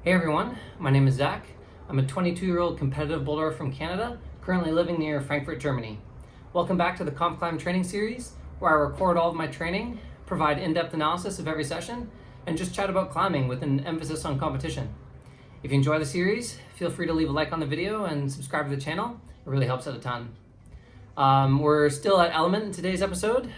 Hey everyone, my name is Zach. I'm a 22-year-old competitive boulder from Canada, currently living near Frankfurt, Germany. Welcome back to the COMPCLIMB training series, where I record all of my training, provide in-depth analysis of every session, and just chat about climbing with an emphasis on competition. If you enjoy the series, feel free to leave a like on the video and subscribe to the channel. It really helps out a ton. We're still at Element in today's episode.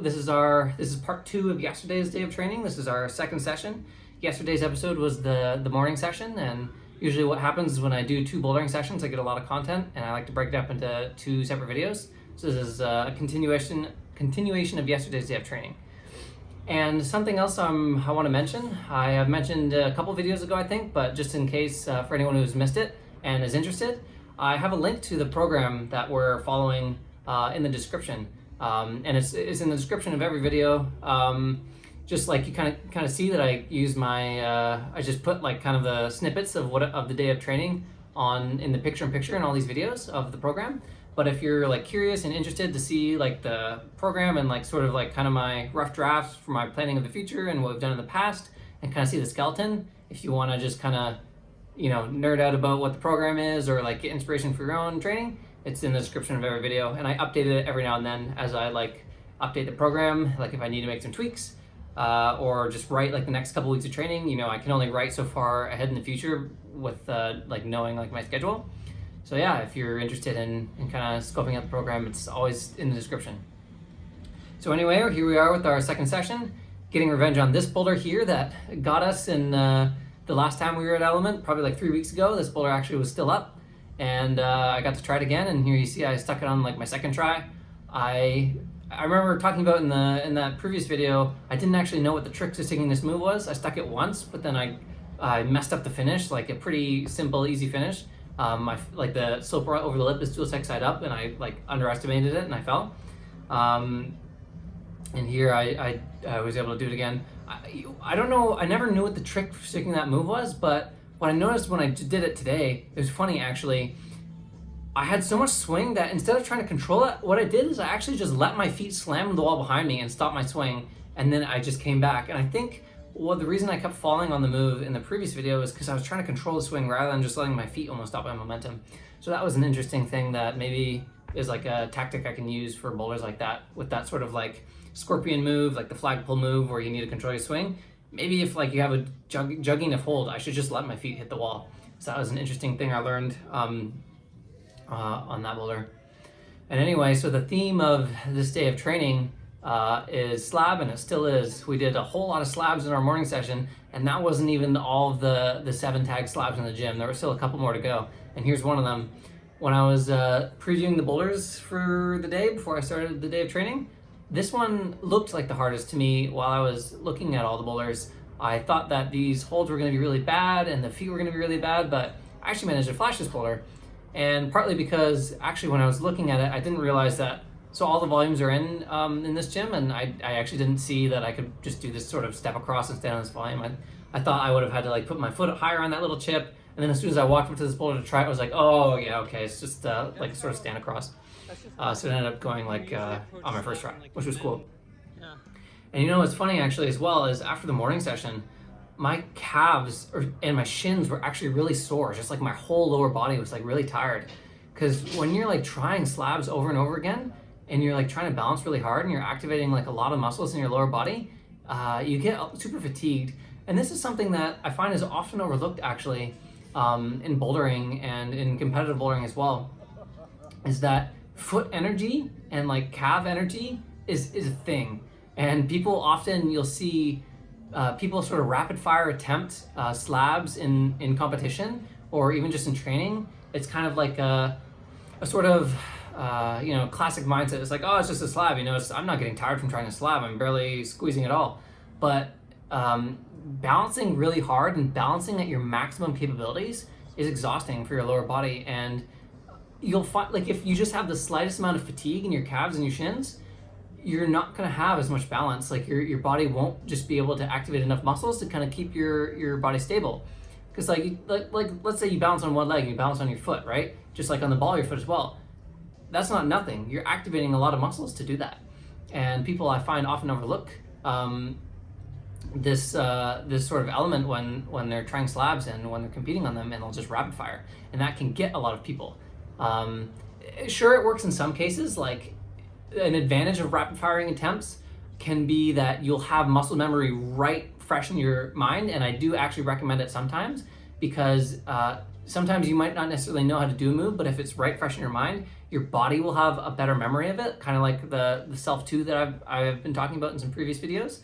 This is part 2 of yesterday's day of training. This is our second session. Yesterday's episode was the morning session, and usually what happens is when I do 2 bouldering sessions, I get a lot of content, and I like to break it up into 2 separate videos. So this is a continuation of yesterday's day of training. And something else I want to mention, I have mentioned a couple videos ago, I think, but just in case for anyone who's missed it and is interested, I have a link to the program that we're following in the description, and it's in the description of every video. Just like you kind of see that I use my I just put like kind of the snippets of the day of training in the picture-in-picture in all these videos of the program. But if you're like curious and interested to see like the program and like sort of like kind of my rough drafts for my planning of the future and what we've done in the past, and kind of see the skeleton, if you want to just kind of nerd out about what the program is or like get inspiration for your own training, it's in the description of every video. And I update it every now and then as I like update the program, like if I need to make some tweaks or just write like the next couple weeks of training. I can only write so far ahead in the future with like knowing like my schedule. So yeah, if you're interested in kind of scoping out the program, it's always in the description. So anyway, here we are with our second session, getting revenge on this boulder here that got us in the last time we were at Element, probably like 3 weeks ago. This boulder actually was still up, and I got to try it again, and here you see I stuck it on like my second try. I remember talking about in that previous video, I didn't actually know what the trick to sticking this move was. I stuck it once, but then I messed up the finish, like a pretty simple, easy finish. Like the slope over the lip is dual side up, and I like underestimated it and I fell. And here I was able to do it again. I don't know, I never knew what the trick for sticking that move was, but what I noticed when I did it today, it was funny actually. I had so much swing that instead of trying to control it, what I did is I actually just let my feet slam into the wall behind me and stop my swing, and then I just came back. And I think the reason I kept falling on the move in the previous video is because I was trying to control the swing rather than just letting my feet almost stop my momentum. So that was an interesting thing that maybe is like a tactic I can use for boulders like that, with that sort of like scorpion move, like the flag pull move where you need to control your swing. Maybe if like you have a jugging of hold, I should just let my feet hit the wall. So that was an interesting thing I learned on that boulder. And anyway, so the theme of this day of training is slab, and it still is. We did a whole lot of slabs in our morning session, and that wasn't even all of the 7 tag slabs in the gym. There were still a couple more to go, and here's one of them. When I was previewing the boulders for the day before I started the day of training, this one looked like the hardest to me while I was looking at all the boulders. I thought that these holds were going to be really bad and the feet were going to be really bad, but I actually managed to flash this boulder. And partly because actually when I was looking at it, I didn't realize that, so all the volumes are in this gym, and I actually didn't see that I could just do this sort of step across and stand on this volume. I thought I would have had to like put my foot higher on that little chip, and then as soon as I walked up to this boulder to try it, I was like, oh yeah, okay, it's just like sort of stand across. So it ended up going like on my first try, which was cool. And what's funny actually as well is after the morning session, my calves and my shins were actually really sore. Just like my whole lower body was like really tired. Because when you're like trying slabs over and over again, and you're like trying to balance really hard and you're activating like a lot of muscles in your lower body, you get super fatigued. And this is something that I find is often overlooked actually in bouldering and in competitive bouldering as well, is that foot energy and like calf energy is a thing. And people often, you'll see people sort of rapid fire attempt slabs in competition or even just in training. It's kind of like a sort of classic mindset. It's like, oh, it's just a slab, I'm not getting tired from trying a slab, I'm barely squeezing at all. But balancing really hard and balancing at your maximum capabilities is exhausting for your lower body. And you'll find, like, if you just have the slightest amount of fatigue in your calves and your shins, you're not going to have as much balance. Like your body won't just be able to activate enough muscles to kind of keep your body stable. Because like let's say you balance on one leg and you balance on your foot, right? Just like on the ball of your foot as well. That's not nothing. You're activating a lot of muscles to do that. And people I find often overlook this sort of element when they're trying slabs and when they're competing on them, and they'll just rapid fire, and that can get a lot of people. Sure, it works in some cases. Like, an advantage of rapid firing attempts can be that you'll have muscle memory right fresh in your mind, and I do actually recommend it sometimes, because sometimes you might not necessarily know how to do a move, but if it's right fresh in your mind, your body will have a better memory of it, kind of like the self-2 that I've been talking about in some previous videos.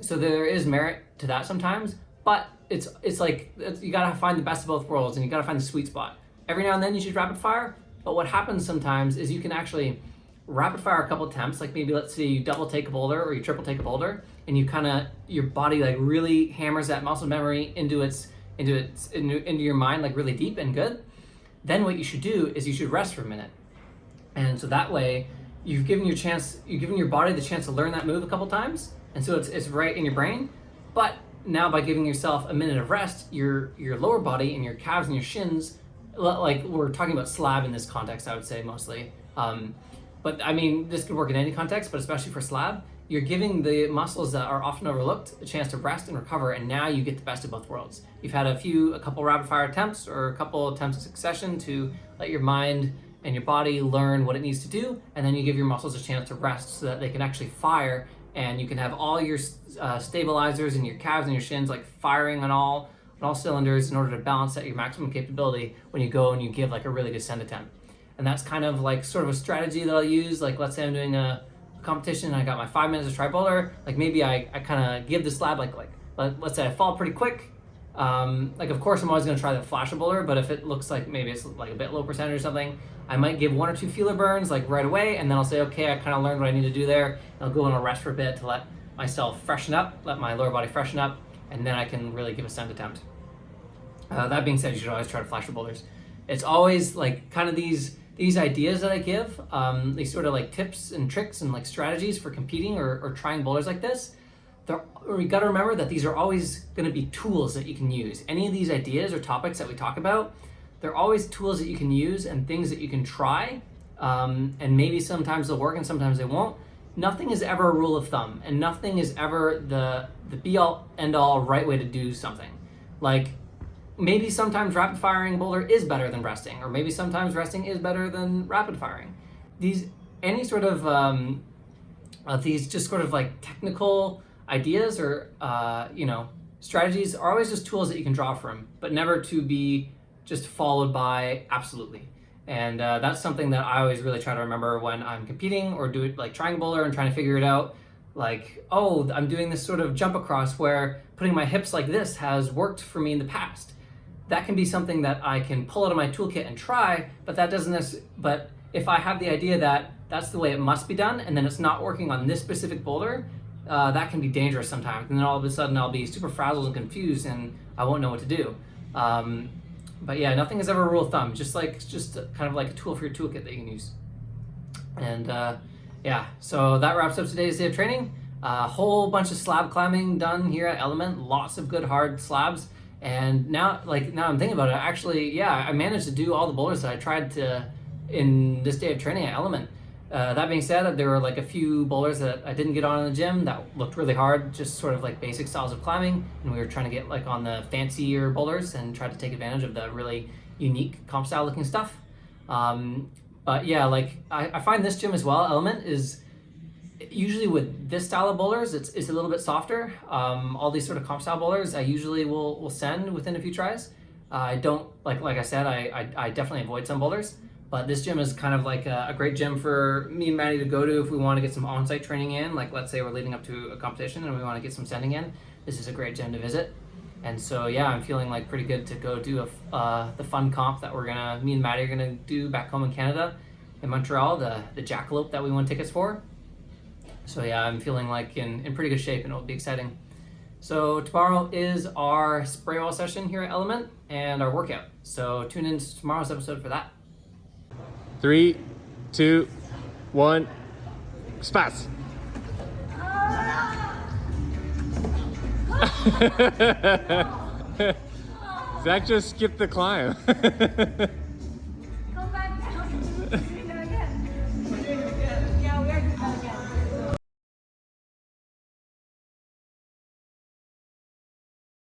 So there is merit to that sometimes, but it's like, you gotta find the best of both worlds, and you gotta find the sweet spot. Every now and then you should rapid fire, but what happens sometimes is you can actually rapid fire a couple attempts, like maybe let's say you double take a boulder or you triple take a boulder, and your body like really hammers that muscle memory into your mind, like really deep and good. Then what you should do is you should rest for a minute, and so that way you've given your body the chance to learn that move a couple times, and so it's right in your brain. But now by giving yourself a minute of rest, your lower body and your calves and your shins, like we're talking about slab in this context, I would say mostly. But I mean, this could work in any context, but especially for slab, you're giving the muscles that are often overlooked a chance to rest and recover, and now you get the best of both worlds. You've had a couple rapid fire attempts or a couple attempts in succession to let your mind and your body learn what it needs to do, and then you give your muscles a chance to rest so that they can actually fire, and you can have all your stabilizers and your calves and your shins like firing on all cylinders in order to balance at your maximum capability when you go and you give like a really good send attempt. And that's kind of like sort of a strategy that I'll use. Like, let's say I'm doing a competition and I got my 5 minutes to try boulder. Like, maybe I kind of give the slab like let's say I fall pretty quick. Like, of course I'm always going to try the flash of boulder, but if it looks like maybe it's like a bit low percentage or something, I might give 1 or 2 feeler burns like right away, and then I'll say, okay, I kind of learned what I need to do there, and I'll go and I'll rest for a bit to let myself freshen up, let my lower body freshen up, and then I can really give a send attempt. That being said, you should always try to flash for boulders. It's always like kind of these ideas that I give, these sort of like tips and tricks and like strategies for competing or trying boulders like this. We got to remember that these are always going to be tools that you can use. Any of these ideas or topics that we talk about, they're always tools that you can use and things that you can try, and maybe sometimes they'll work and sometimes they won't. Nothing is ever a rule of thumb, and nothing is ever the be-all, end-all right way to do something. Like, maybe sometimes rapid firing boulder is better than resting, or maybe sometimes resting is better than rapid firing. Any sort of these just sort of like technical ideas or strategies are always just tools that you can draw from, but never to be just followed by absolutely. And that's something that I always really try to remember when I'm competing or do it like trying boulder and trying to figure it out. Like, oh, I'm doing this sort of jump across where putting my hips like this has worked for me in the past. That can be something that I can pull out of my toolkit and try, but that doesn't but if I have the idea that that's the way it must be done, and then it's not working on this specific boulder, that can be dangerous sometimes. And then all of a sudden I'll be super frazzled and confused and I won't know what to do. But yeah, nothing is ever a rule of thumb, just kind of like a tool for your toolkit that you can use. And yeah, so that wraps up today's day of training. A whole bunch of slab climbing done here at Element, lots of good hard slabs. And now I'm thinking about it, actually, yeah, I managed to do all the boulders that I tried to in this day of training at Element. That being said, there were like a few boulders that I didn't get on in the gym that looked really hard, just sort of like basic styles of climbing, and we were trying to get like on the fancier boulders and try to take advantage of the really unique comp style looking stuff. But yeah, like I find this gym as well, Element, is usually with this style of boulders, it's a little bit softer. All these sort of comp style boulders I usually will send within a few tries. I don't, like I said, I definitely avoid some boulders. But this gym is kind of like a great gym for me and Maddie to go to if we want to get some on-site training in. Like, let's say we're leading up to a competition and we want to get some sending in. This is a great gym to visit. And so, yeah, I'm feeling like pretty good to go do the fun comp that me and Maddie are gonna do back home in Canada, in Montreal, the jackalope that we won tickets for. So yeah, I'm feeling like in pretty good shape and it'll be exciting. So tomorrow is our spray wall session here at Element and our workout. So tune in to tomorrow's episode for that. 3, 2, 1, spats. Zach just skipped the climb.